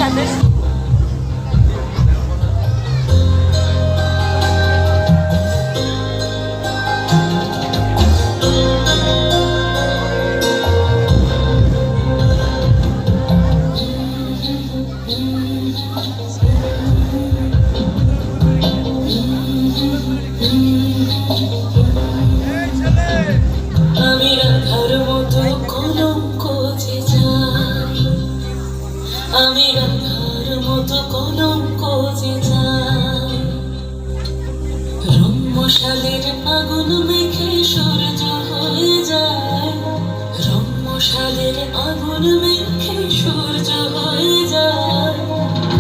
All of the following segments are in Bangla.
সাথে আমি রাধার মতো কলঙ্ক যে চাই, আমি রাধার মতো কলঙ্ক যে চাই। রম্যশালের আগুন মেখে সূর্য হয়ে যায়, রম্যশালের আগুন মেখে সূর্য হয়ে যায়।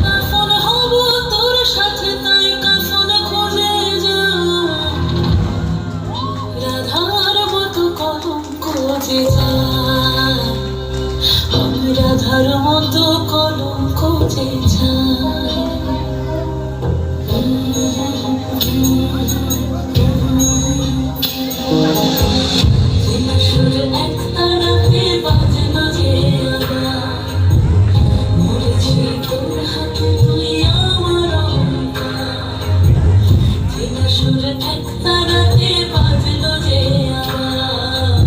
কাফন হব তোর সাথে, তাই কাফন খুলে যায়। রাধার মতো কলঙ্ক যে চাই, আমি রাধার মতো কলঙ্ক যে চাই। সুর এক তারাতে বাজলো যে আবার, মরেছি তোর হাতে তুই আমার অঙ্কার। সুর এক তারাতে বাজলো যে আবার,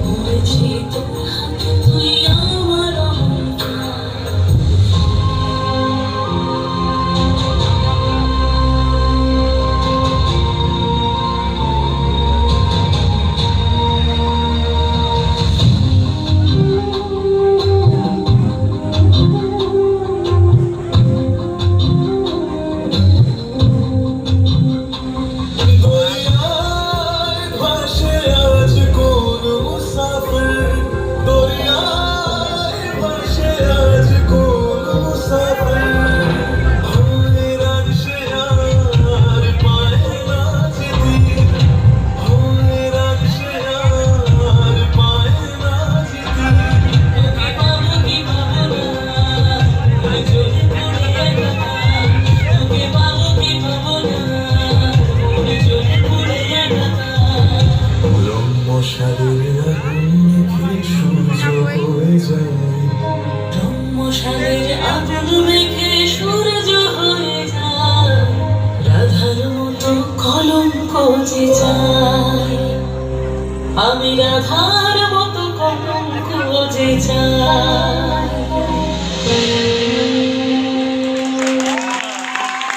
মরেছি তোর হাতে তুই আমার অঙ্কার। রম্যশালের আগুন মেখে সূর্য হয়ে যায়। রাধার মতো কলঙ্ক যে চাই, আমি রাধার মতো কলঙ্ক যে চাই।